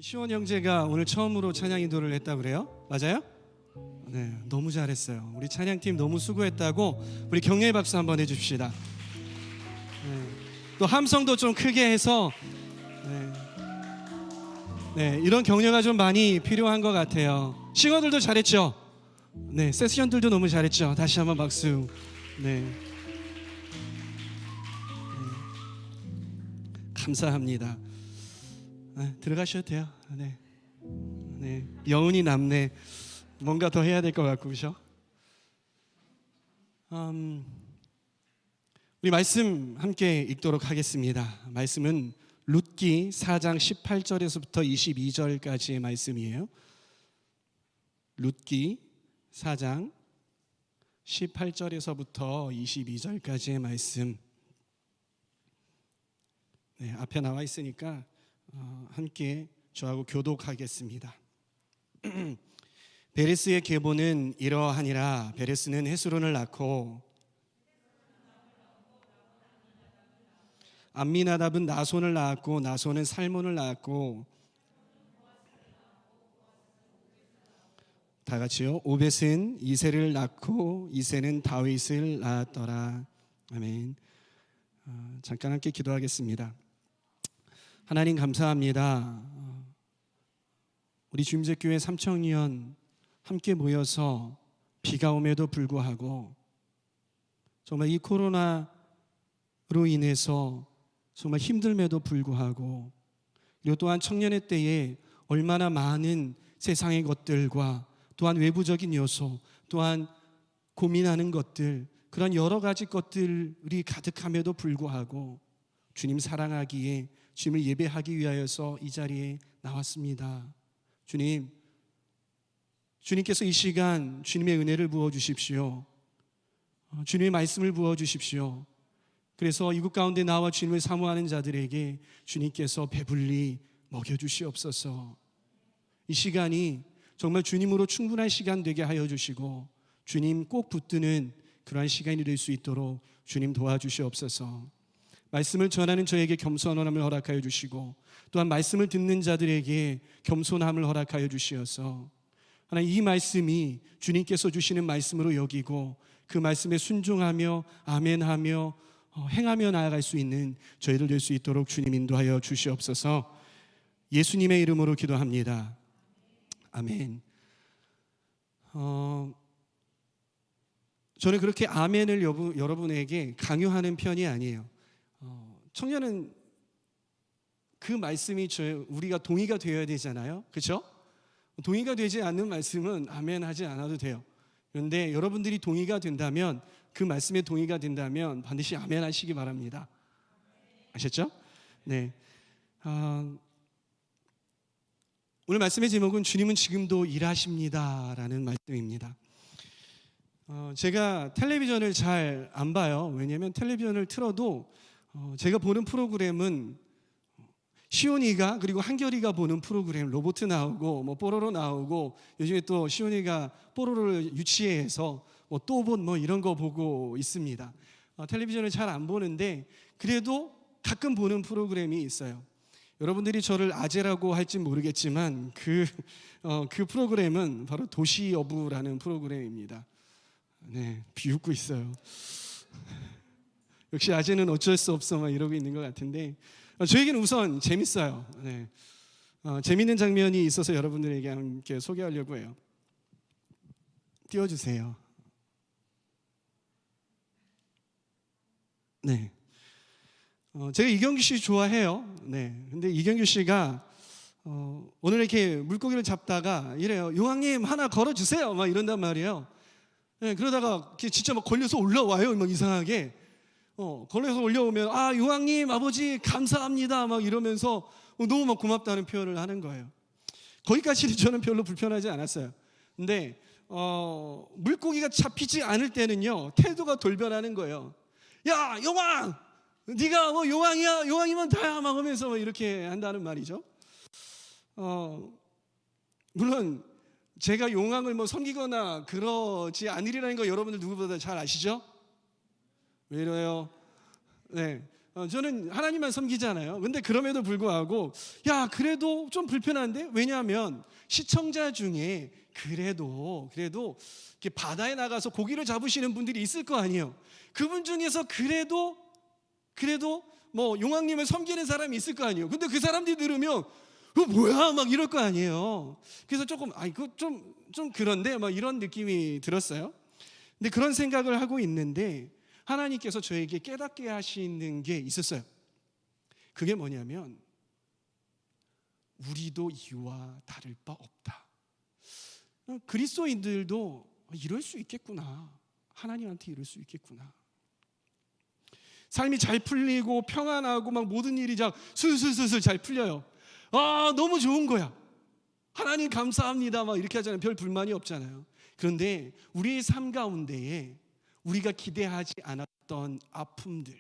시원 형제가 오늘 처음으로 찬양 인도를 했다고 그래요? 맞아요? 네, 너무 잘했어요. 우리 찬양팀 너무 수고했다고 우리 격려의 박수 한번 해줍시다. 네, 또 함성도 좀 크게 해서 이런 격려가 좀 많이 필요한 것 같아요. 싱어들도 잘했죠? 네, 세션들도 너무 잘했죠? 다시 한번 박수. 네. 감사합니다. 들어가셔도 돼요. 네, 여운이 남네. 뭔가 더 해야 될 것 같고, 그렇죠? 우리 말씀 함께 읽도록 하겠습니다. 말씀은 룻기 4장 18절에서부터 22절까지의 말씀이에요. 룻기 4장 18절에서부터 22절까지의 말씀. 네, 앞에 나와 있으니까 함께 저하고 교독하겠습니다. 베레스의 계보는 이러하니라. 베레스는 헤스론을 낳고 암미나답은 나손을 낳았고 나손은 살몬을 낳았고 다 같이요. 오벳은 이새를 낳고 이새는 다윗을 낳았더라. 아멘. 잠깐 함께 기도하겠습니다. 하나님 감사합니다. 우리 주임제교회 삼청위원 함께 모여서 비가 오에도 불구하고 정말 이 코로나로 인해서 정말 힘듦에도 불구하고 그리고 또한 청년의 때에 얼마나 많은 세상의 것들과 또한 외부적인 요소 또한 고민하는 것들 그런 여러 가지 것들이 가득함에도 불구하고 주님 사랑하기에 주님을 예배하기 위하여서 이 자리에 나왔습니다. 주님께서 이 시간 주님의 은혜를 부어주십시오. 주님의 말씀을 부어주십시오. 그래서 이곳 가운데 나와 주님을 사모하는 자들에게 주님께서 배불리 먹여주시옵소서. 이 시간이 정말 주님으로 충분한 시간 되게 하여 주시고 주님 꼭 붙드는 그러한 시간이 될 수 있도록 주님 도와주시옵소서. 말씀을 전하는 저에게 겸손함을 허락하여 주시고 또한 말씀을 듣는 자들에게 겸손함을 허락하여 주시어서 하나님 이 말씀이 주님께서 주시는 말씀으로 여기고 그 말씀에 순종하며 아멘하며 행하며 나아갈 수 있는 저희들 될 수 있도록 주님 인도하여 주시옵소서. 예수님의 이름으로 기도합니다. 아멘. 저는 그렇게 아멘을 여러분에게 강요하는 편이 아니에요. 청년은 그 말씀이 우리가 동의가 되어야 되잖아요. 그렇죠? 동의가 되지 않는 말씀은 아멘 하지 않아도 돼요. 그런데 여러분들이 동의가 된다면 그 말씀에 동의가 된다면 반드시 아멘 하시기 바랍니다. 아셨죠? 네. 오늘 말씀의 제목은 주님은 지금도 일하십니다 라는 말씀입니다. 제가 텔레비전을 잘 안 봐요. 왜냐하면 텔레비전을 틀어도 제가 보는 프로그램은 시온이가 그리고 한결이가 보는 프로그램 로봇 나오고 뭐 뽀로로 나오고 요즘에 또 시온이가 뽀로로를 유치해서 또봇 이런 거 보고 있습니다. 텔레비전을 잘 안 보는데 그래도 가끔 보는 프로그램이 있어요. 여러분들이 저를 아재라고 할지 모르겠지만 그 프로그램은 바로 도시여부라는 프로그램입니다. 네, 비웃고 있어요. 역시 아재는 어쩔 수 없어 막 이러고 있는 것 같은데 저에게는 우선 재밌어요. 네. 재밌는 장면이 있어서 여러분들에게 함께 소개하려고 해요. 띄워주세요. 네. 제가 이경규 씨 좋아해요. 네. 근데 이경규 씨가 오늘 이렇게 물고기를 잡다가 이래요. 용왕님 하나 걸어주세요. 막 이런단 말이에요. 네, 그러다가 진짜 막 걸려서 올라와요. 막 이상하게. 걸려서 올려오면 용왕님 아버지 감사합니다. 막 이러면서 너무 막 고맙다는 표현을 하는 거예요. 거기까지는 저는 별로 불편하지 않았어요. 근데 물고기가 잡히지 않을 때는요 태도가 돌변하는 거예요. 야 용왕! 네가 뭐 용왕이야? 용왕이면 다야 막 하면서 막 이렇게 한다는 말이죠. 물론 제가 용왕을 뭐 섬기거나 그러지 않으리라는 거 여러분들 누구보다 잘 아시죠? 왜 이래요? 네, 저는 하나님만 섬기잖아요. 근데 그럼에도 불구하고 야 그래도 좀 불편한데? 왜냐하면 시청자 중에 그래도 이렇게 바다에 나가서 고기를 잡으시는 분들이 있을 거 아니에요. 그분 중에서 그래도 뭐 용왕님을 섬기는 사람이 있을 거 아니에요. 근데 그 사람들이 들으면 뭐야 막 이럴 거 아니에요. 그래서 조금 이거 좀 그런데 막 이런 느낌이 들었어요. 근데 그런 생각을 하고 있는데 하나님께서 저에게 깨닫게 하시는 게 있었어요. 그게 뭐냐면 우리도 이와 다를 바 없다. 그리스도인들도 이럴 수 있겠구나. 하나님한테 이럴 수 있겠구나. 삶이 잘 풀리고 평안하고 막 모든 일이 술술술술 잘 풀려요. 너무 좋은 거야. 하나님 감사합니다 막 이렇게 하잖아요. 별 불만이 없잖아요. 그런데 우리의 삶 가운데에 우리가 기대하지 않았던 아픔들,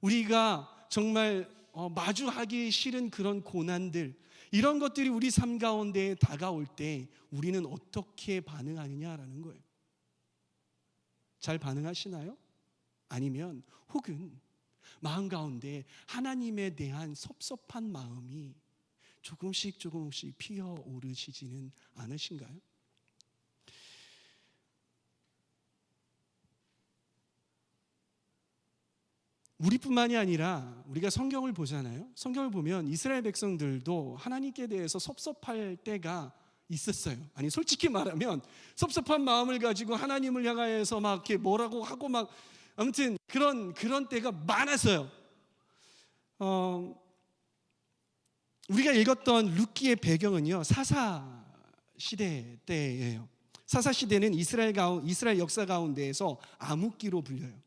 우리가 정말 마주하기 싫은 그런 고난들, 이런 것들이 우리 삶 가운데에 다가올 때 우리는 어떻게 반응하느냐라는 거예요. 잘 반응하시나요? 아니면 혹은 마음 가운데 하나님에 대한 섭섭한 마음이 조금씩 피어오르시지는 않으신가요? 우리뿐만이 아니라 우리가 성경을 보잖아요. 성경을 보면 이스라엘 백성들도 하나님께 대해서 섭섭할 때가 있었어요. 아니 솔직히 말하면 섭섭한 마음을 가지고 하나님을 향하여서 막 이렇게 뭐라고 하고 막 아무튼 그런 때가 많았어요. 우리가 읽었던 룻기의 배경은요 사사 시대 때예요. 사사 시대는 이스라엘 역사 가운데에서 암흑기로 불려요.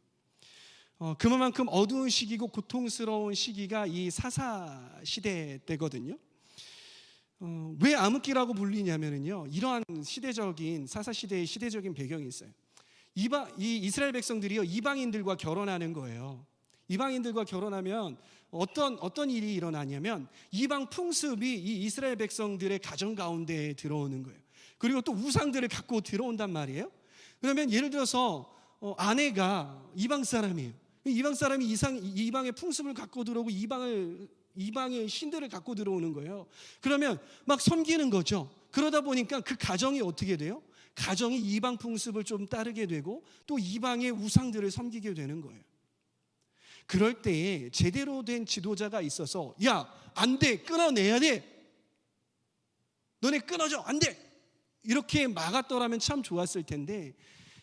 그만큼 어두운 시기고 고통스러운 시기가 이 사사 시대 때거든요. 왜 암흑기라고 불리냐면요, 이러한 사사 시대의 시대적인 배경이 있어요. 이 이스라엘 백성들이요 이방인들과 결혼하는 거예요. 이방인들과 결혼하면 어떤 일이 일어나냐면 이방 풍습이 이 이스라엘 백성들의 가정 가운데에 들어오는 거예요. 그리고 또 우상들을 갖고 들어온단 말이에요. 그러면 예를 들어서 아내가 이방 사람이에요. 이방 사람이 이방의 풍습을 갖고 들어오고 이방의 신들을 갖고 들어오는 거예요. 그러면 막 섬기는 거죠. 그러다 보니까 그 가정이 어떻게 돼요? 가정이 이방 풍습을 좀 따르게 되고 또 이방의 우상들을 섬기게 되는 거예요. 그럴 때에 제대로 된 지도자가 있어서 야, 안 돼, 끊어내야 돼. 너네 끊어줘, 안 돼. 이렇게 막았더라면 참 좋았을 텐데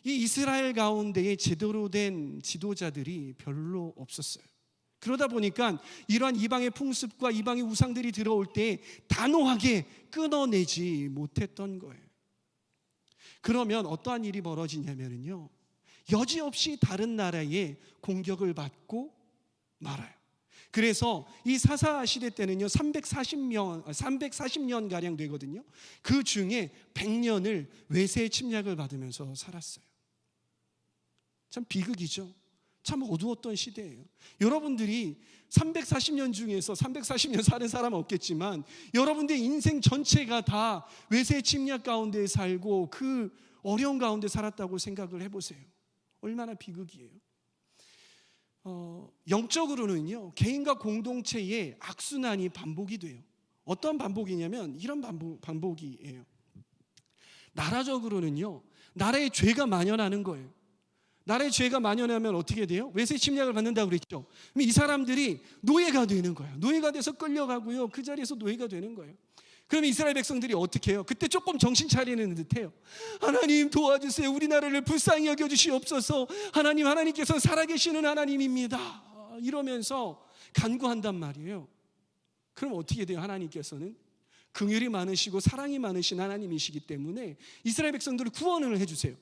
이 이스라엘 가운데에 제대로 된 지도자들이 별로 없었어요. 그러다 보니까 이러한 이방의 풍습과 이방의 우상들이 들어올 때 단호하게 끊어내지 못했던 거예요. 그러면 어떠한 일이 벌어지냐면요, 여지없이 다른 나라의 공격을 받고 말아요. 그래서 이 사사 시대 때는요 340년 가량 되거든요. 그 중에 100년을 외세의 침략을 받으면서 살았어요. 참 비극이죠. 참 어두웠던 시대예요. 여러분들이 340년 중에서 340년 사는 사람은 없겠지만 여러분들의 인생 전체가 다 외세의 침략 가운데 살고 그 어려운 가운데 살았다고 생각을 해보세요. 얼마나 비극이에요. 영적으로는요 개인과 공동체의 악순환이 반복이 돼요. 어떤 반복이냐면 이런 반복이에요. 나라적으로는요 나라의 죄가 만연하는 거예요. 나라의 죄가 만연하면 어떻게 돼요? 외세 침략을 받는다고 그랬죠. 이 사람들이 노예가 되는 거예요. 노예가 돼서 끌려가고요. 그 자리에서 노예가 되는 거예요. 그럼 이스라엘 백성들이 어떻게 해요? 그때 조금 정신 차리는 듯해요. 하나님 도와주세요. 우리나라를 불쌍히 여겨주시옵소서. 하나님께서는 살아계시는 하나님입니다. 이러면서 간구한단 말이에요. 그럼 어떻게 돼요? 하나님께서는 긍휼이 많으시고 사랑이 많으신 하나님이시기 때문에 이스라엘 백성들을 구원을 해주세요.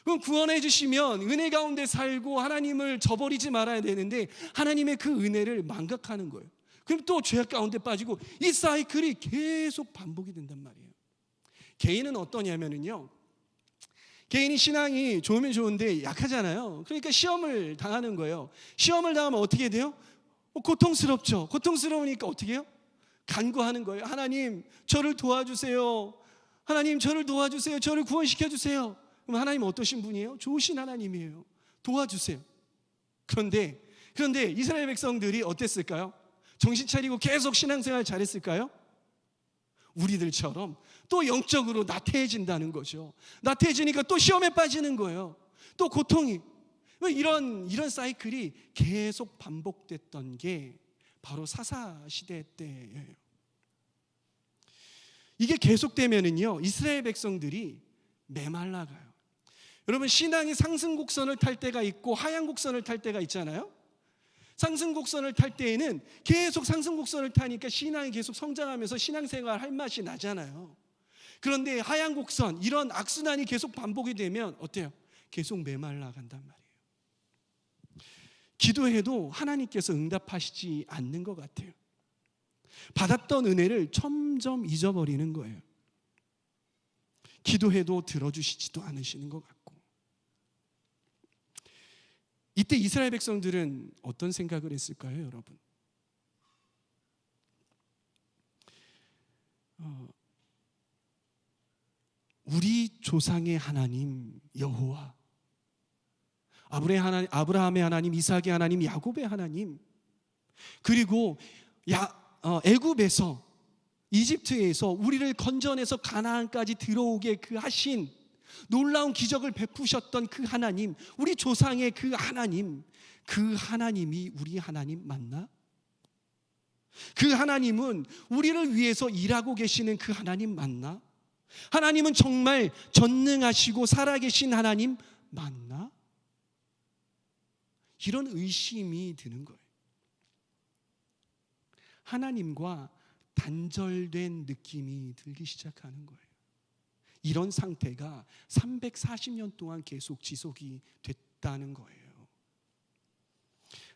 그럼 구원해 주시면 은혜 가운데 살고 하나님을 저버리지 말아야 되는데 하나님의 그 은혜를 망각하는 거예요. 그럼 또 죄악 가운데 빠지고 이 사이클이 계속 반복이 된단 말이에요. 개인은 어떠냐면요, 개인이 신앙이 좋으면 좋은데 약하잖아요. 그러니까 시험을 당하는 거예요. 시험을 당하면 어떻게 돼요? 고통스럽죠. 고통스러우니까 어떻게 해요? 간구하는 거예요. 하나님 저를 도와주세요. 하나님 저를 도와주세요. 저를 구원시켜 주세요. 그럼 하나님 어떠신 분이에요? 좋으신 하나님이에요. 도와주세요. 그런데 그런데 이스라엘 백성들이 어땠을까요? 정신 차리고 계속 신앙생활 잘했을까요? 우리들처럼 또 영적으로 나태해진다는 거죠. 나태해지니까 또 시험에 빠지는 거예요. 또 고통이. 이런 사이클이 계속 반복됐던 게 바로 사사시대 때예요. 이게 계속되면은요, 이스라엘 백성들이 메말라가요. 여러분, 신앙이 상승곡선을 탈 때가 있고 하향곡선을 탈 때가 있잖아요. 상승곡선을 탈 때에는 계속 상승곡선을 타니까 신앙이 계속 성장하면서 신앙생활 할 맛이 나잖아요. 그런데 하향곡선, 이런 악순환이 계속 반복이 되면 어때요? 계속 메말라 간단 말이에요. 기도해도 하나님께서 응답하시지 않는 것 같아요. 받았던 은혜를 점점 잊어버리는 거예요. 기도해도 들어주시지도 않으시는 것 같고. 이때 이스라엘 백성들은 어떤 생각을 했을까요, 여러분? 우리 조상의 하나님 여호와, 아브라함의 하나님, 이삭의 하나님, 야곱의 하나님, 그리고 애굽에서, 이집트에서 우리를 건져내서 가나안까지 들어오게 그 하신 놀라운 기적을 베푸셨던 그 하나님, 우리 조상의 그 하나님, 그 하나님이 우리 하나님 맞나? 그 하나님은 우리를 위해서 일하고 계시는 그 하나님 맞나? 하나님은 정말 전능하시고 살아계신 하나님 맞나? 이런 의심이 드는 거예요. 하나님과 단절된 느낌이 들기 시작하는 거예요. 이런 상태가 340년 동안 계속 지속이 됐다는 거예요.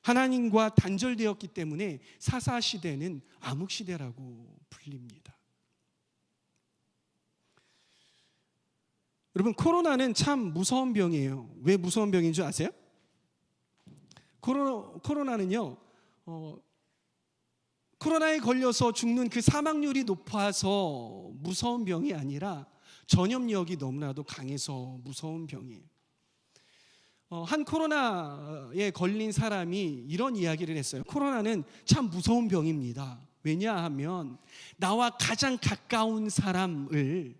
하나님과 단절되었기 때문에 사사시대는 암흑시대라고 불립니다. 여러분, 코로나는 참 무서운 병이에요. 왜 무서운 병인 줄 아세요? 코로나는요, 코로나에 걸려서 죽는 그 사망률이 높아서 무서운 병이 아니라 전염력이 너무나도 강해서 무서운 병이에요. 한 코로나에 걸린 사람이 이런 이야기를 했어요. 코로나는 참 무서운 병입니다. 왜냐하면 나와 가장 가까운 사람을,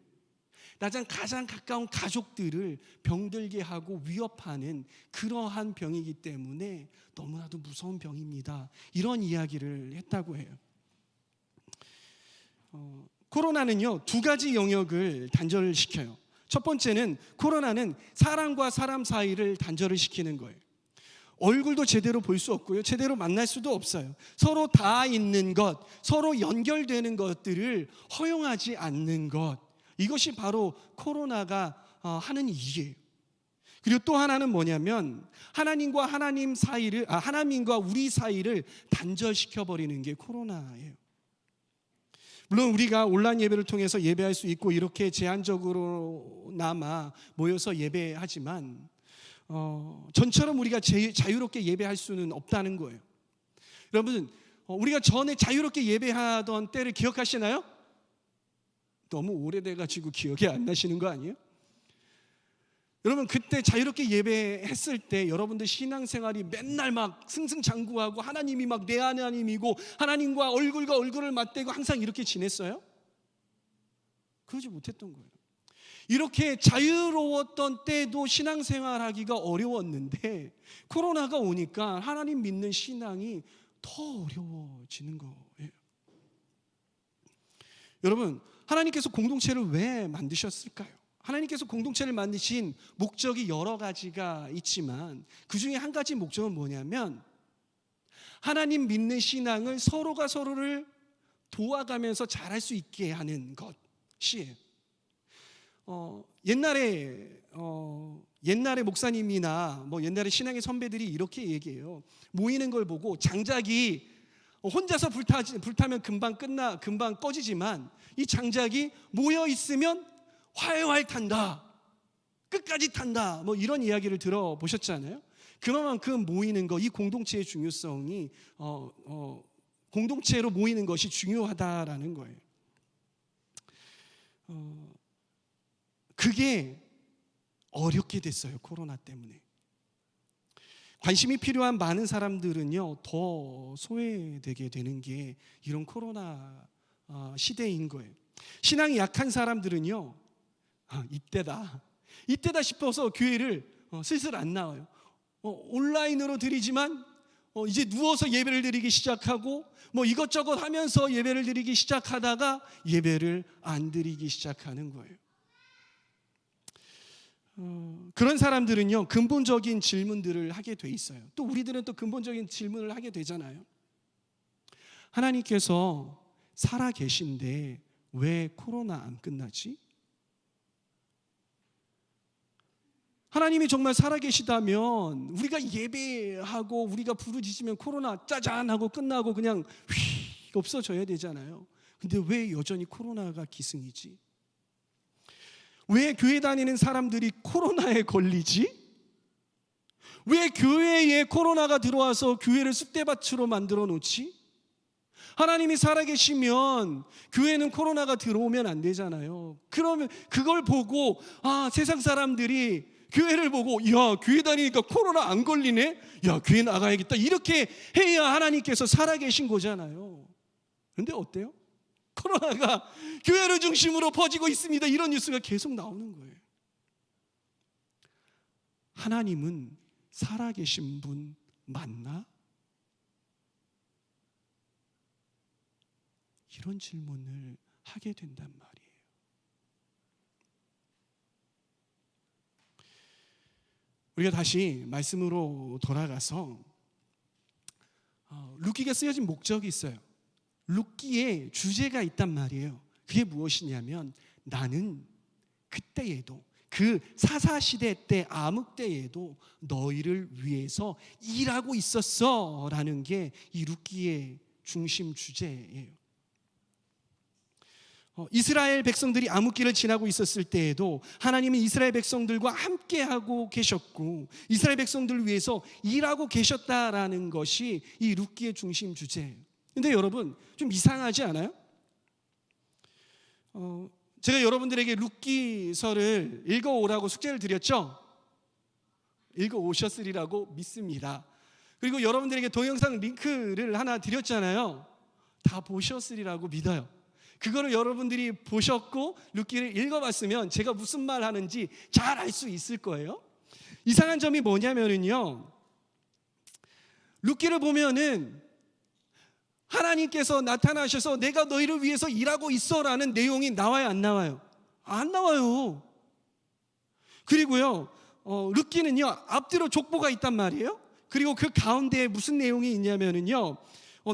가장 가까운 가족들을 병들게 하고 위협하는 그러한 병이기 때문에 너무나도 무서운 병입니다. 이런 이야기를 했다고 해요. 코로나는요, 두 가지 영역을 단절을 시켜요. 첫 번째는, 코로나는 사람과 사람 사이를 단절을 시키는 거예요. 얼굴도 제대로 볼 수 없고요, 제대로 만날 수도 없어요. 서로 다 있는 것, 서로 연결되는 것들을 허용하지 않는 것, 이것이 바로 코로나가 하는 일이에요. 그리고 또 하나는 뭐냐면, 하나님과 우리 사이를 단절시켜 버리는 게 코로나예요. 물론 우리가 온라인 예배를 통해서 예배할 수 있고 이렇게 제한적으로나마 모여서 예배하지만 전처럼 우리가 자유롭게 예배할 수는 없다는 거예요. 여러분, 우리가 전에 자유롭게 예배하던 때를 기억하시나요? 너무 오래돼가지고 기억이 안 나시는 거 아니에요? 여러분, 그때 자유롭게 예배했을 때 여러분들 신앙생활이 맨날 막 승승장구하고 하나님이 막 내 하나님이고 하나님과 얼굴과 얼굴을 맞대고 항상 이렇게 지냈어요? 그러지 못했던 거예요. 이렇게 자유로웠던 때도 신앙생활하기가 어려웠는데 코로나가 오니까 하나님 믿는 신앙이 더 어려워지는 거예요. 여러분, 하나님께서 공동체를 왜 만드셨을까요? 하나님께서 공동체를 만드신 목적이 여러 가지가 있지만 그 중에 한 가지 목적은 뭐냐면, 하나님 믿는 신앙을 서로가 서로를 도와가면서 잘할 수 있게 하는 것이에요. 옛날에 목사님이나 옛날에 신앙의 선배들이 이렇게 얘기해요. 모이는 걸 보고 장작이 혼자서 불타면 금방 꺼지지만 이 장작이 모여 있으면 활활 탄다, 끝까지 탄다, 이런 이야기를 들어보셨잖아요. 그만큼 모이는 것, 이 공동체의 중요성이 공동체로 모이는 것이 중요하다라는 거예요. 그게 어렵게 됐어요, 코로나 때문에. 관심이 필요한 많은 사람들은요, 더 소외되게 되는 게 이런 코로나 시대인 거예요. 신앙이 약한 사람들은요, 이때다 싶어서 교회를 슬슬 안 나와요. 온라인으로 드리지만 이제 누워서 예배를 드리기 시작하고 이것저것 하면서 예배를 드리기 시작하다가 예배를 안 드리기 시작하는 거예요. 그런 사람들은요, 근본적인 질문들을 하게 돼 있어요. 또 우리들은 또 근본적인 질문을 하게 되잖아요. 하나님께서 살아 계신데 왜 코로나 안 끝나지? 하나님이 정말 살아계시다면 우리가 예배하고 우리가 부르짖으면 코로나 짜잔 하고 끝나고 그냥 휙 없어져야 되잖아요. 근데 왜 여전히 코로나가 기승이지? 왜 교회 다니는 사람들이 코로나에 걸리지? 왜 교회에 코로나가 들어와서 교회를 쑥대밭으로 만들어 놓지? 하나님이 살아계시면 교회는 코로나가 들어오면 안 되잖아요. 그러면 그걸 보고 세상 사람들이 교회를 보고 교회 다니니까 코로나 안 걸리네? 교회 나가야겠다. 이렇게 해야 하나님께서 살아계신 거잖아요. 그런데 어때요? 코로나가 교회를 중심으로 퍼지고 있습니다. 이런 뉴스가 계속 나오는 거예요. 하나님은 살아계신 분 맞나? 이런 질문을 하게 된단 말이에요. 우리가 다시 말씀으로 돌아가서 룻기가 쓰여진 목적이 있어요. 룻기에 주제가 있단 말이에요. 그게 무엇이냐면 나는 그때에도 그 사사시대 때 암흑 때에도 너희를 위해서 일하고 있었어 라는 게 이 룻기의 중심 주제예요. 이스라엘 백성들이 암흑기를 지나고 있었을 때에도 하나님은 이스라엘 백성들과 함께하고 계셨고 이스라엘 백성들을 위해서 일하고 계셨다라는 것이 이 룻기의 중심 주제예요. 근데 여러분 좀 이상하지 않아요? 제가 여러분들에게 룻기서를 읽어오라고 숙제를 드렸죠? 읽어오셨으리라고 믿습니다. 그리고 여러분들에게 동영상 링크를 하나 드렸잖아요. 다 보셨으리라고 믿어요. 그거를 여러분들이 보셨고 룻기를 읽어봤으면 제가 무슨 말 하는지 잘 알 수 있을 거예요. 이상한 점이 뭐냐면요, 룻기를 보면은 하나님께서 나타나셔서 내가 너희를 위해서 일하고 있어라는 내용이 나와요, 안 나와요? 안 나와요. 그리고요, 룻기는요 앞뒤로 족보가 있단 말이에요. 그리고 그 가운데에 무슨 내용이 있냐면은요,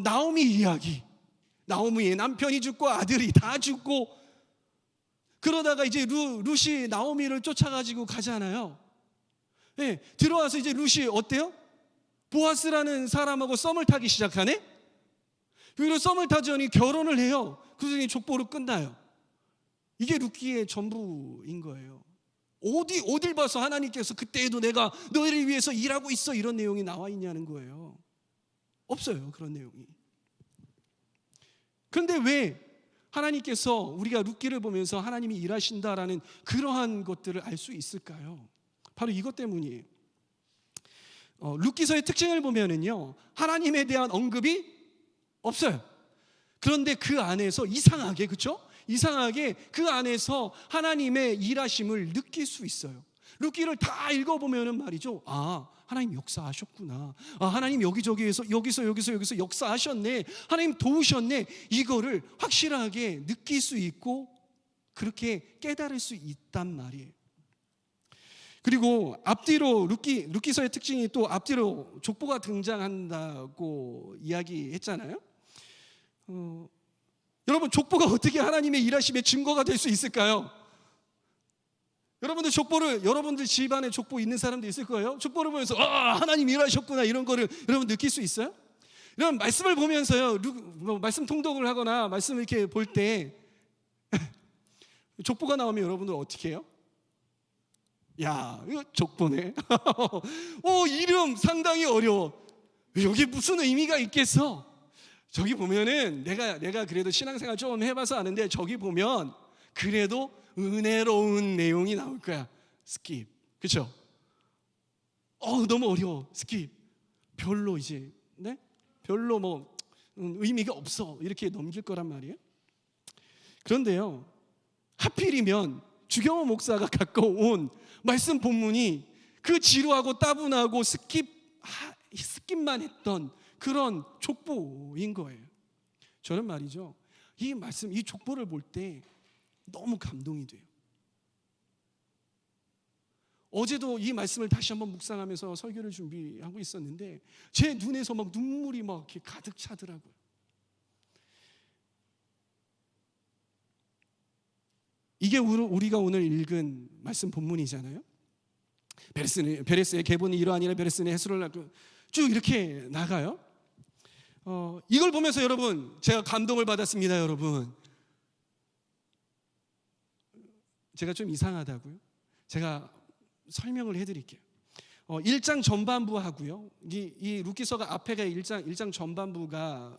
나오미 이야기. 나오미의 남편이 죽고 아들이 다 죽고 그러다가 이제 룻이 나오미를 쫓아가지고 가잖아요. 네, 들어와서 이제 룻이 어때요? 보아스라는 사람하고 썸을 타기 시작하네? 그리고 썸을 타더니 결혼을 해요. 그래서 족보로 끝나요. 이게 룻기의 전부인 거예요. 어딜 봐서 하나님께서 그때에도 내가 너희를 위해서 일하고 있어 이런 내용이 나와 있냐는 거예요. 없어요, 그런 내용이. 그런데 왜 하나님께서 우리가 룻기를 보면서 하나님이 일하신다라는 그러한 것들을 알 수 있을까요? 바로 이것 때문이에요. 룻기서의 특징을 보면은요, 하나님에 대한 언급이 없어요. 그런데 그 안에서 이상하게, 그렇죠? 이상하게 그 안에서 하나님의 일하심을 느낄 수 있어요. 룻기를 다 읽어보면은 말이죠, 하나님 역사하셨구나. 하나님 여기저기에서 여기서 역사하셨네. 하나님 도우셨네. 이거를 확실하게 느낄 수 있고 그렇게 깨달을 수 있단 말이에요. 그리고 앞뒤로 룻기서의 특징이 또 앞뒤로 족보가 등장한다고 이야기했잖아요. 여러분 족보가 어떻게 하나님의 일하심의 증거가 될 수 있을까요? 여러분들 집안에 족보 있는 사람도 있을 거예요. 족보를 보면서 하나님 일하셨구나 이런 거를 여러분 느낄 수 있어요? 여러분 말씀을 보면서요, 말씀 통독을 하거나 말씀 이렇게 볼 때 족보가 나오면 여러분들 어떻게 해요? 이거 족보네. 이름 상당히 어려워. 여기 무슨 의미가 있겠어? 저기 보면은 내가 그래도 신앙생활 좀 해봐서 아는데 저기 보면 그래도 은혜로운 내용이 나올 거야. 스킵. 그렇죠? 너무 어려워. 스킵. 별로 이제 네? 별로 뭐 의미가 없어. 이렇게 넘길 거란 말이에요. 그런데요, 하필이면 주경호 목사가 갖고 온 말씀 본문이 그 지루하고 따분하고 스킵만 했던 그런 족보인 거예요. 저는 말이죠, 이 말씀, 이 족보를 볼 때 너무 감동이 돼요. 어제도 이 말씀을 다시 한번 묵상하면서 설교를 준비하고 있었는데 제 눈에서 막 눈물이 막 이렇게 가득 차더라고요. 이게 우리가 오늘 읽은 말씀 본문이잖아요. 베레스의 계본이 이러하니라 베레스의 해수를 쭉 이렇게 나가요. 이걸 보면서 여러분, 제가 감동을 받았습니다. 여러분, 제가 좀 이상하다고요? 제가 설명을 해드릴게요. 1장 전반부하고요, 이 루키서가 앞에가 1장 전반부가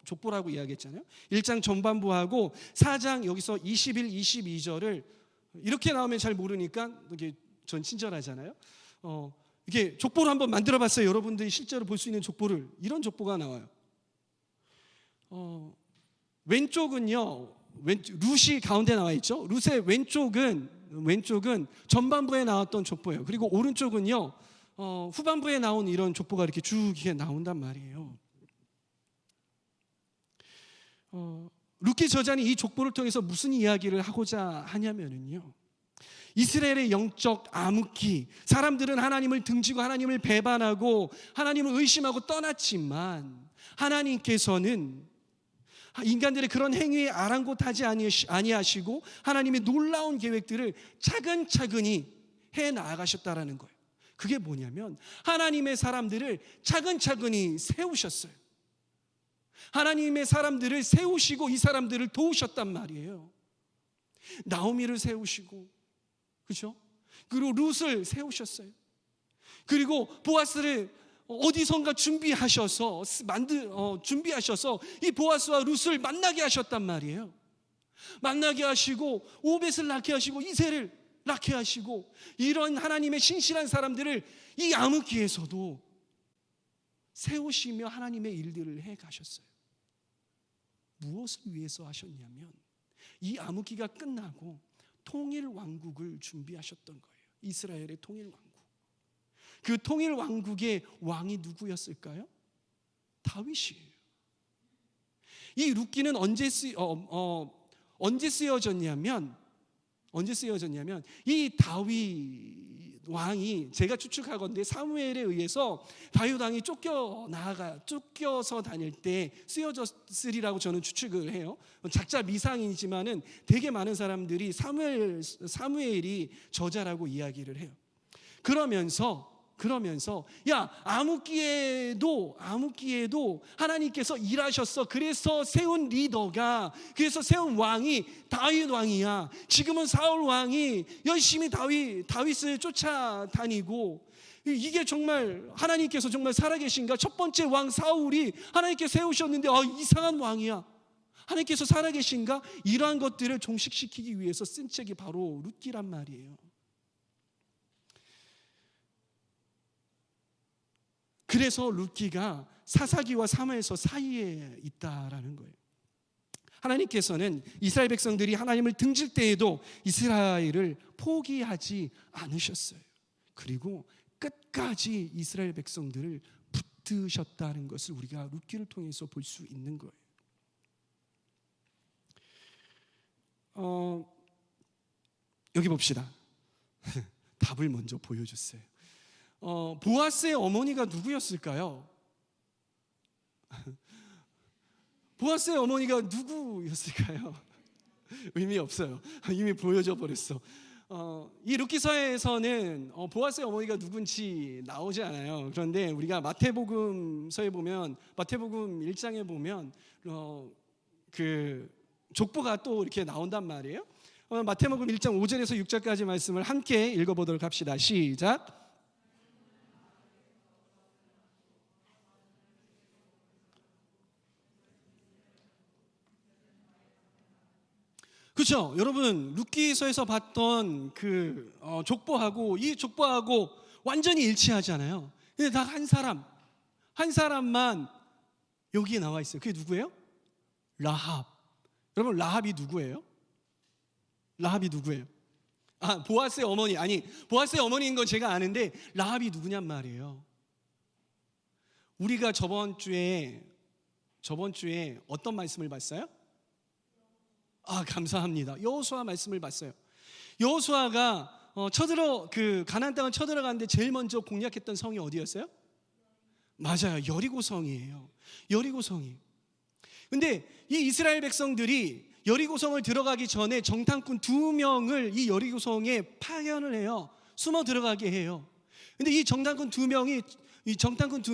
족보라고 이야기했잖아요. 1장 전반부하고 4장 여기서 21, 22절을 이렇게 나오면 잘 모르니까 이게 전 친절하잖아요. 이게 족보를 한번 만들어봤어요. 여러분들이 실제로 볼 수 있는 족보를. 이런 족보가 나와요. 왼쪽은요, 룻이 가운데 나와 있죠. 룻의 왼쪽은 전반부에 나왔던 족보예요. 그리고 오른쪽은요, 후반부에 나온 이런 족보가 이렇게 쭉 이렇게 나온단 말이에요. 루키 저자는 이 족보를 통해서 무슨 이야기를 하고자 하냐면요, 이스라엘의 영적 암흑기, 사람들은 하나님을 등지고 하나님을 배반하고 하나님을 의심하고 떠났지만 하나님께서는 인간들의 그런 행위에 아랑곳하지 아니하시고 하나님의 놀라운 계획들을 차근차근히 해나가셨다라는 거예요. 그게 뭐냐면 하나님의 사람들을 차근차근히 세우셨어요. 하나님의 사람들을 세우시고 이 사람들을 도우셨단 말이에요. 나오미를 세우시고, 그렇죠? 그리고 룻을 세우셨어요. 그리고 보아스를 어디선가 준비하셔서 이 보아스와 룻을 만나게 하셨단 말이에요. 만나게 하시고 오벳을 낳게 하시고 이새를 낳게 하시고, 이런 하나님의 신실한 사람들을 이 암흑기에서도 세우시며 하나님의 일들을 해 가셨어요. 무엇을 위해서 하셨냐면 이 암흑기가 끝나고 통일 왕국을 준비하셨던 거예요. 이스라엘의 통일 왕국. 그 통일 왕국의 왕이 누구였을까요? 다윗이에요. 이 룻기는 언제 쓰여졌냐면 이 다윗 왕이, 제가 추측하건대 사무엘에 의해서 다윗 왕이 쫓겨서 다닐 때 쓰여졌으리라고 저는 추측을 해요. 작자 미상이지만은 되게 많은 사람들이 사무엘이 저자라고 이야기를 해요. 그러면서 야, 암흑기에도 하나님께서 일하셨어. 그래서 세운 왕이 다윗 왕이야. 지금은 사울 왕이 열심히 다윗을 쫓아다니고, 이게 정말 하나님께서 정말 살아계신가? 첫 번째 왕 사울이 하나님께서 세우셨는데 이상한 왕이야. 하나님께서 살아계신가? 이러한 것들을 종식시키기 위해서 쓴 책이 바로 룻기란 말이에요. 그래서 룻기가 사사기와 사무엘서 사이에 있다라는 거예요. 하나님께서는 이스라엘 백성들이 하나님을 등질 때에도 이스라엘을 포기하지 않으셨어요. 그리고 끝까지 이스라엘 백성들을 붙드셨다는 것을 우리가 룻기를 통해서 볼 수 있는 거예요. 여기 봅시다. 답을 먼저 보여줬어요. 보아스의 어머니가 누구였을까요? 보아스의 어머니가 누구였을까요? 의미 없어요. 이미 보여줘 버렸어. 이 룻기서에서는 보아스의 어머니가 누군지 나오지 않아요. 그런데 우리가 마태복음서에 보면, 마태복음 1장에 보면 그 족보가 또 이렇게 나온단 말이에요. 마태복음 1장 5절에서 6절까지 말씀을 함께 읽어보도록 합시다. 시작. 그렇죠, 여러분. 룻기서에서 봤던 그 족보하고 이 족보하고 완전히 일치하잖아요. 근데 딱 한 사람만 여기에 나와 있어요. 그게 누구예요? 라합. 여러분, 라합이 누구예요? 라합이 누구예요? 보아스의 어머니. 아니, 보아스의 어머니인 건 제가 아는데 라합이 누구냔 말이에요. 우리가 저번 주에 어떤 말씀을 봤어요? 감사합니다. 여호수아 말씀을 봤어요. 여호수아가 가나안 땅을 쳐들어가는데 제일 먼저 공략했던 성이 어디였어요? 맞아요. 여리고성이에요. 여리고성이. 근데 이 이스라엘 백성들이 여리고성을 들어가기 전에 정탐꾼 2명을 이 여리고성에 파견을 해요. 숨어 들어가게 해요. 근데 이 정탐꾼 두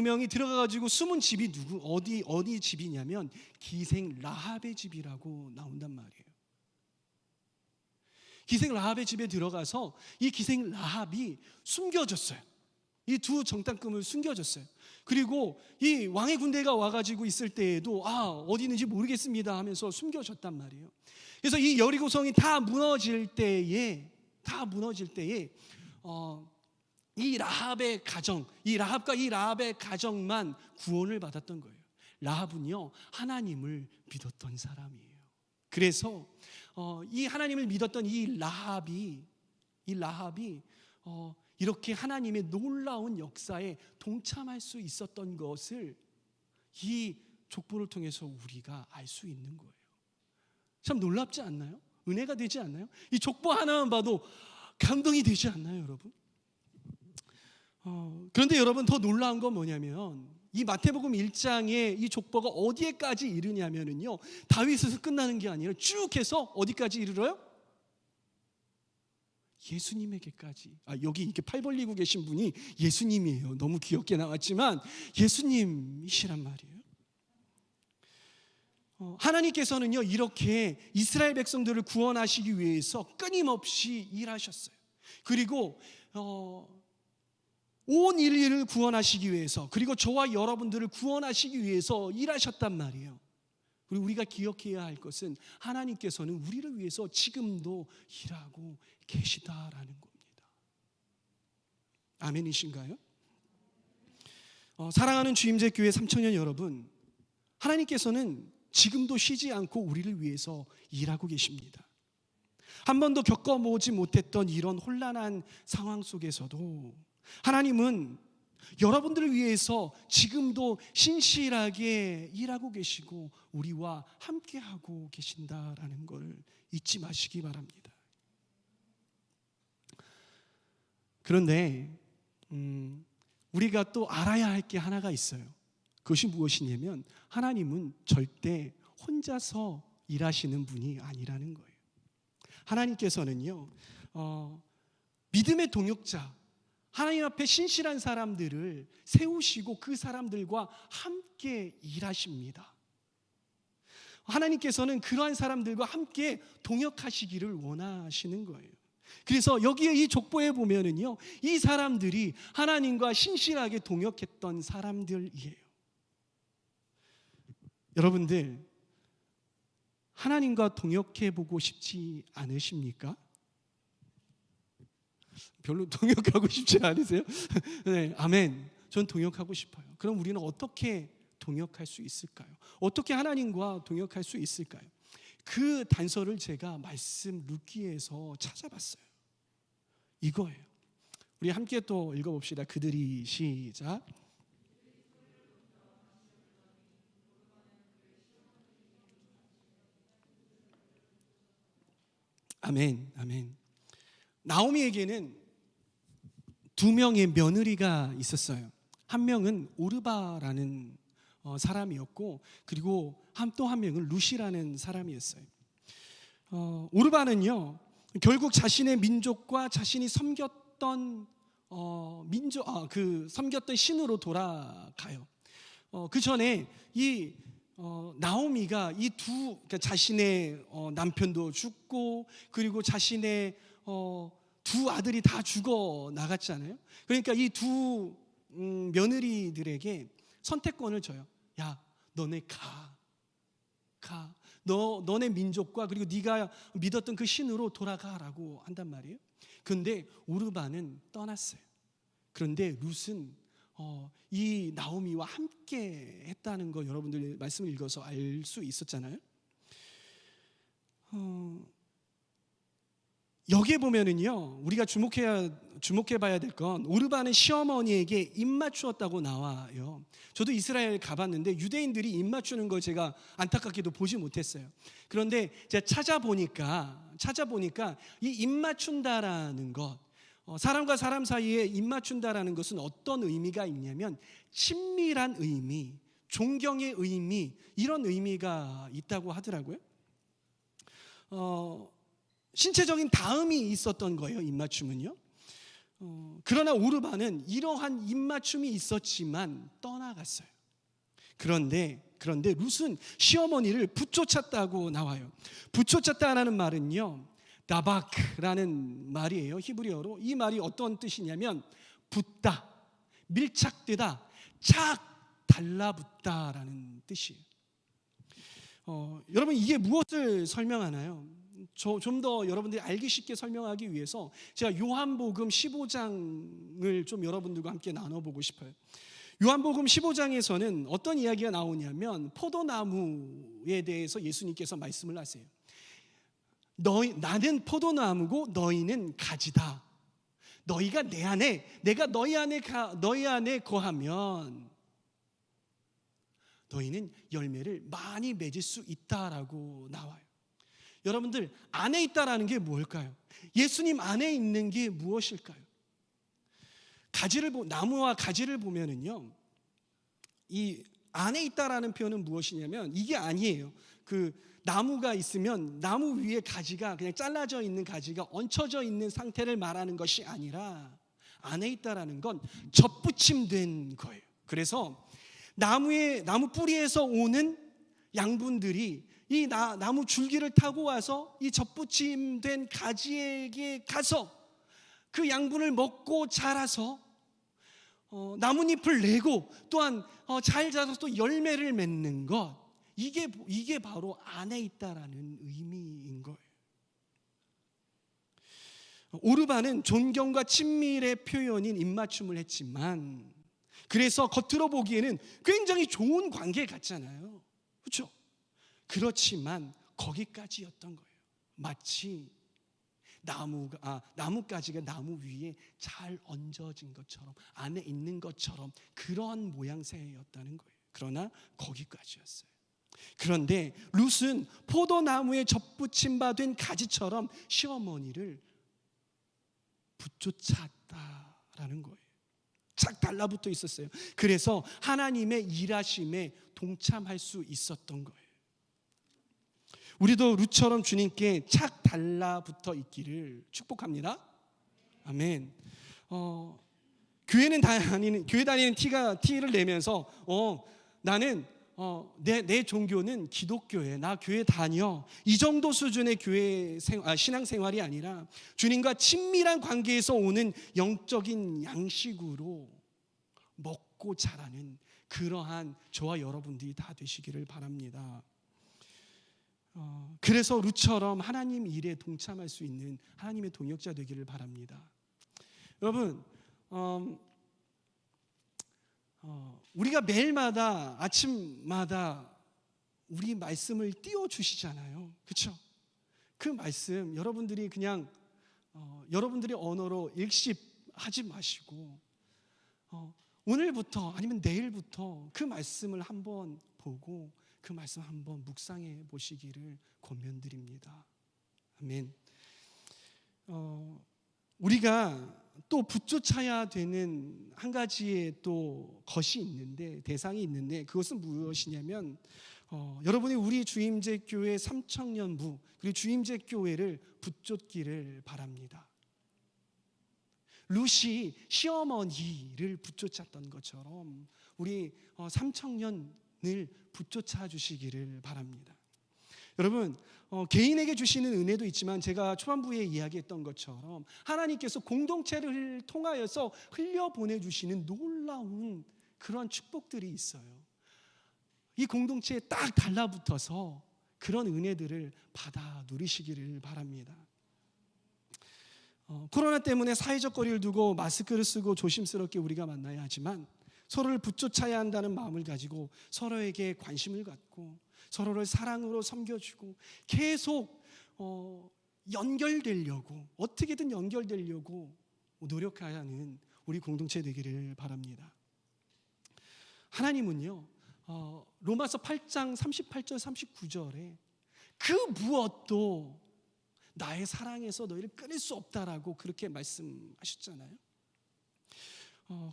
명이 들어가가지고 숨은 집이 어디 집이냐면 기생 라합의 집이라고 나온단 말이에요. 기생 라합의 집에 들어가서 이 기생 라합이 숨겨졌어요. 이 두 정탐꾼을 숨겨졌어요. 그리고 이 왕의 군대가 와가지고 있을 때에도 어디 있는지 모르겠습니다 하면서 숨겨졌단 말이에요. 그래서 이 여리고성이 다 무너질 때에 이 라합과 이 라합의 가정만 구원을 받았던 거예요. 라합은요, 하나님을 믿었던 사람이에요. 그래서 이 하나님을 믿었던 이 라합이 이렇게 하나님의 놀라운 역사에 동참할 수 있었던 것을 이 족보를 통해서 우리가 알 수 있는 거예요. 참 놀랍지 않나요? 은혜가 되지 않나요? 이 족보 하나만 봐도 감동이 되지 않나요, 여러분? 그런데 여러분, 더 놀라운 건 뭐냐면 이 마태복음 1장의 이 족보가 어디에까지 이르냐면요, 다윗에서 끝나는 게 아니라 쭉 해서 어디까지 이르러요? 예수님에게까지. 여기 이렇게 팔 벌리고 계신 분이 예수님이에요. 너무 귀엽게 나왔지만 예수님이시란 말이에요. 하나님께서는요, 이렇게 이스라엘 백성들을 구원하시기 위해서 끊임없이 일하셨어요. 그리고 온 인류를 구원하시기 위해서, 그리고 저와 여러분들을 구원하시기 위해서 일하셨단 말이에요. 그리고 우리가 기억해야 할 것은 하나님께서는 우리를 위해서 지금도 일하고 계시다라는 겁니다. 아멘이신가요? 사랑하는 주임제 교회 3청년 여러분, 하나님께서는 지금도 쉬지 않고 우리를 위해서 일하고 계십니다. 한 번도 겪어보지 못했던 이런 혼란한 상황 속에서도 하나님은 여러분들을 위해서 지금도 신실하게 일하고 계시고 우리와 함께하고 계신다라는 걸 잊지 마시기 바랍니다. 그런데 우리가 또 알아야 할 게 하나가 있어요. 그것이 무엇이냐면 하나님은 절대 혼자서 일하시는 분이 아니라는 거예요. 하나님께서는요, 믿음의 동역자, 하나님 앞에 신실한 사람들을 세우시고 그 사람들과 함께 일하십니다. 하나님께서는 그러한 사람들과 함께 동역하시기를 원하시는 거예요. 그래서 여기에 이 족보에 보면은요, 이 사람들이 하나님과 신실하게 동역했던 사람들이에요. 여러분들, 하나님과 동역해보고 싶지 않으십니까? 별로 동역하고 싶지 않으세요? 네, 아멘. 전 동역하고 싶어요. 그럼 우리는 어떻게 동역할 수 있을까요? 어떻게 하나님과 동역할 수 있을까요? 그 단서를 제가 말씀 룻기에서 찾아봤어요. 이거예요. 우리 함께 또 읽어봅시다. 그들이 시작. 아멘, 아멘. 나오미에게는 2명의 며느리가 있었어요. 한 명은 오르바라는 사람이었고, 그리고 또 한 명은 룻이라는 사람이었어요. 오르바는요, 결국 자신의 민족과 자신이 섬겼던 섬겼던 신으로 돌아가요. 그 전에 이 나오미가 그러니까 자신의 남편도 죽고, 그리고 자신의 두 아들이 다 죽어 나갔잖아요. 그러니까 이 두 며느리들에게 선택권을 줘요. 야, 너네 가. 너네 민족과 그리고 네가 믿었던 그 신으로 돌아가라고 한단 말이에요. 그런데 오르바는 떠났어요. 그런데 룻은 이 나오미와 함께 했다는 거 여러분들 말씀을 읽어서 알 수 있었잖아요. 여기에 보면은요, 우리가 주목해봐야 될 건 오르바는 시어머니에게 입맞추었다고 나와요. 저도 이스라엘 가봤는데 유대인들이 입맞추는 걸 제가 안타깝게도 보지 못했어요. 그런데 제가 찾아보니까 이 입맞춘다라는 것, 사람과 사람 사이에 입맞춘다라는 것은 어떤 의미가 있냐면 친밀한 의미, 존경의 의미, 이런 의미가 있다고 하더라고요. 신체적인 닿음이 있었던 거예요, 입맞춤은요. 그러나 오르바는 이러한 입맞춤이 있었지만 떠나갔어요. 그런데 룻은 시어머니를 붙쫓았다고 나와요. 붙쫓았다라는 말은요, 다바크라는 말이에요. 히브리어로. 이 말이 어떤 뜻이냐면 붙다, 밀착되다, 착 달라붙다라는 뜻이에요. 여러분, 이게 무엇을 설명하나요? 좀 더 여러분들이 알기 쉽게 설명하기 위해서 제가 요한복음 15장을 좀 여러분들과 함께 나눠보고 싶어요. 요한복음 15장에서는 어떤 이야기가 나오냐면 포도나무에 대해서 예수님께서 말씀을 하세요. 나는 포도나무고 너희는 가지다. 너희가 내 안에, 내가 너희 안에 거하면 너희는 열매를 많이 맺을 수 있다라고 나와요. 여러분들, 안에 있다라는 게 뭘까요? 예수님 안에 있는 게 무엇일까요? 나무와 가지를 보면은요, 이 안에 있다라는 표현은 무엇이냐면 이게 아니에요. 그 나무가 있으면 나무 위에 가지가 그냥 잘라져 있는 가지가 얹혀져 있는 상태를 말하는 것이 아니라 안에 있다라는 건 접붙임된 거예요. 그래서 나무 뿌리에서 오는 양분들이 이 나무 줄기를 타고 와서 이 접붙임된 가지에게 가서 그 양분을 먹고 자라서 나뭇잎을 내고 또한 잘 자라서 또 열매를 맺는 것, 이게 바로 안에 있다라는 의미인 거예요. 오르바는 존경과 친밀의 표현인 입맞춤을 했지만, 그래서 겉으로 보기에는 굉장히 좋은 관계 같잖아요. 그렇죠? 그렇지만 거기까지였던 거예요. 마치 나뭇가지가 나무 위에 잘 얹어진 것처럼, 안에 있는 것처럼 그런 모양새였다는 거예요. 그러나 거기까지였어요. 그런데 룻은 포도나무에 접붙임 바 된 가지처럼 시어머니를 붙쫓았다라는 거예요. 착 달라붙어 있었어요. 그래서 하나님의 일하심에 동참할 수 있었던 거예요. 우리도 룻처럼 주님께 착 달라붙어 있기를 축복합니다. 아멘. 교회 다니는 티를 내면서 나는 내 종교는 기독교에, 나 교회 다녀, 이 정도 수준의 신앙생활이 아니라 주님과 친밀한 관계에서 오는 영적인 양식으로 먹고 자라는 그러한 저와 여러분들이 다 되시기를 바랍니다. 그래서 룻처럼 하나님 일에 동참할 수 있는 하나님의 동역자 되기를 바랍니다. 여러분, 우리가 매일마다 아침마다 우리 말씀을 띄워주시잖아요. 그렇죠? 그 말씀 여러분들이 그냥 여러분들의 언어로 읽씹하지 마시고 오늘부터 아니면 내일부터 그 말씀을 한번 보고 그 말씀 한번 묵상해 보시기를 권면드립니다. 아멘. 우리가 또 붙쫓아야 되는 한 가지의 또 것이 있는데, 대상이 있는데, 그것은 무엇이냐면 여러분이 우리 주임제 교회 삼청년부 그리고 주임제 교회를 붙쫓기를 바랍니다. 룻이 시어머니를 붙쫓았던 것처럼 우리 삼청년을 붙쫓아 주시기를 바랍니다. 여러분, 개인에게 주시는 은혜도 있지만 제가 초반부에 이야기했던 것처럼 하나님께서 공동체를 통하여서 흘려보내주시는 놀라운 그런 축복들이 있어요. 이 공동체에 딱 달라붙어서 그런 은혜들을 받아 누리시기를 바랍니다. 코로나 때문에 사회적 거리를 두고 마스크를 쓰고 조심스럽게 우리가 만나야 하지만 서로를 붙여쳐야 한다는 마음을 가지고 서로에게 관심을 갖고 서로를 사랑으로 섬겨주고 계속 연결되려고, 어떻게든 연결되려고 노력하는 우리 공동체 되기를 바랍니다. 하나님은요, 로마서 8장 38절 39절에 그 무엇도 나의 사랑에서 너희를 끊을 수 없다라고 그렇게 말씀하셨잖아요.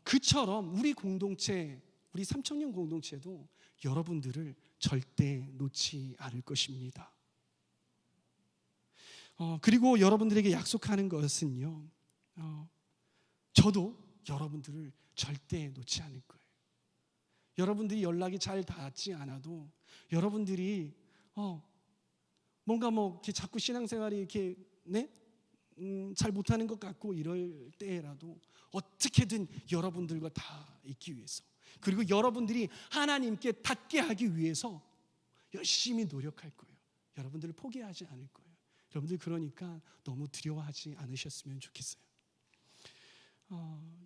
그처럼 우리 공동체, 우리 삼청년 공동체도 여러분들을 절대 놓지 않을 것입니다. 그리고 여러분들에게 약속하는 것은요, 저도 여러분들을 절대 놓지 않을 거예요. 여러분들이 연락이 잘 닿지 않아도 여러분들이 뭔가 이렇게 자꾸 신앙생활이 이렇게 잘 못하는 것 같고 이럴 때라도 어떻게든 여러분들과 다 있기 위해서, 그리고 여러분들이 하나님께 닿게 하기 위해서 열심히 노력할 거예요. 여러분들을 포기하지 않을 거예요. 여러분들 그러니까 너무 두려워하지 않으셨으면 좋겠어요.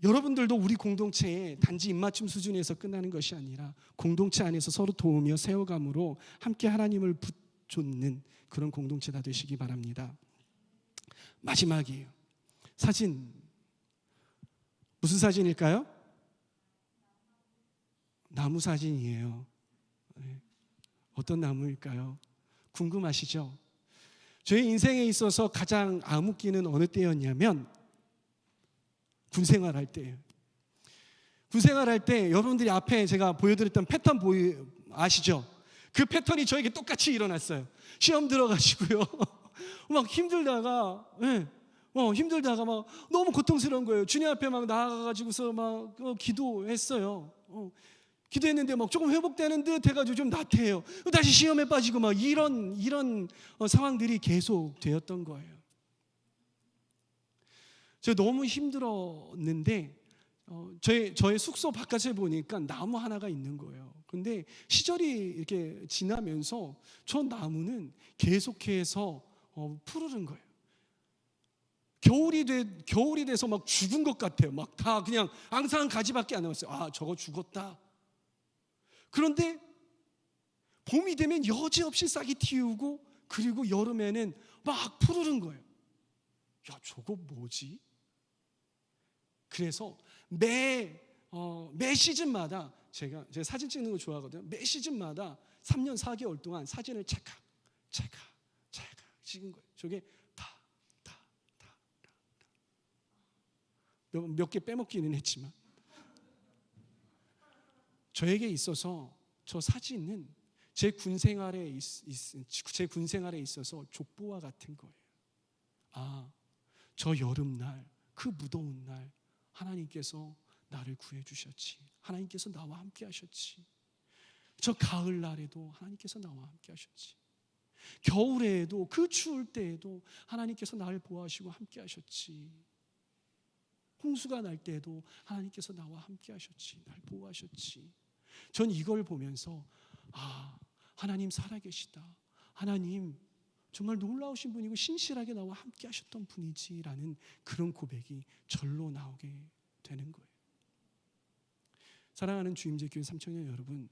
여러분들도 우리 공동체에 단지 입맞춤 수준에서 끝나는 것이 아니라 공동체 안에서 서로 도우며 세워감으로 함께 하나님을 붙잡는 그런 공동체가 되시기 바랍니다. 마지막이에요. 사진, 무슨 사진일까요? 나무 사진이에요. 어떤 나무일까요? 궁금하시죠? 저의 인생에 있어서 가장 암흑기는 어느 때였냐면 군생활 할 때예요. 군생활 할 때 여러분들이 앞에 제가 보여드렸던 패턴 아시죠? 그 패턴이 저에게 똑같이 일어났어요. 시험 들어가시고요. 막 힘들다가 힘들다가 막 너무 고통스러운 거예요. 주님 앞에 막 나아가가지고서 막 기도했어요. 기도했는데 막 조금 회복되는 듯 해가지고 좀 나태해요. 다시 시험에 빠지고 막 이런 상황들이 계속 되었던 거예요. 제가 너무 힘들었는데 저의 숙소 바깥에 보니까 나무 하나가 있는 거예요. 근데 시절이 이렇게 지나면서 저 나무는 계속해서 푸르른 거예요. 겨울이 돼서 막 죽은 것 같아요. 막 다 그냥 앙상한 가지밖에 안 남았어요. 아, 저거 죽었다. 그런데 봄이 되면 여지없이 싹이 틔우고, 그리고 여름에는 막 푸르른 거예요. 야, 저거 뭐지? 그래서 매 시즌마다 제가 사진 찍는 거 좋아하거든요. 매 시즌마다 3년 4개월 동안 사진을 찰칵 찍은 거예요. 저게 몇 개 빼먹기는 했지만, 저에게 있어서 저 사진은 제 군생활에 있어서 족보와 같은 거예요. 아, 저 여름날, 그 무더운 날 하나님께서 나를 구해주셨지. 하나님께서 나와 함께 하셨지. 저 가을날에도 하나님께서 나와 함께 하셨지. 겨울에도, 그 추울 때에도 하나님께서 나를 보호하시고 함께 하셨지. 홍수가 날 때에도 하나님께서 나와 함께 하셨지. 날 보호하셨지. 전 이걸 보면서 하나님 살아계시다. 하나님 정말 놀라우신 분이고 신실하게 나와 함께 하셨던 분이지라는 그런 고백이 절로 나오게 되는 거예요. 사랑하는 주임제 교회 삼청년 여러분,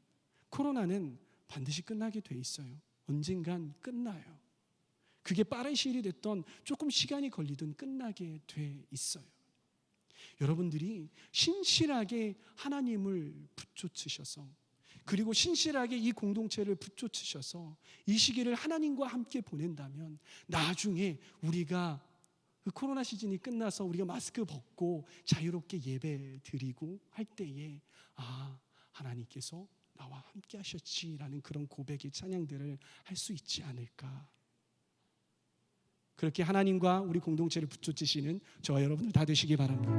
코로나는 반드시 끝나게 돼 있어요. 언젠간 끝나요. 그게 빠른 시일이 됐던 조금 시간이 걸리든 끝나게 돼 있어요. 여러분들이 신실하게 하나님을 붙여주셔서, 그리고 신실하게 이 공동체를 붙여주셔서 이 시기를 하나님과 함께 보낸다면, 나중에 우리가 그 코로나 시즌이 끝나서 우리가 마스크 벗고 자유롭게 예배 드리고 할 때에 하나님께서 나와 함께 하셨지라는 그런 고백의 찬양들을 할 수 있지 않을까. 그렇게 하나님과 우리 공동체를 붙여주시는 저와 여러분들 다 되시기 바랍니다.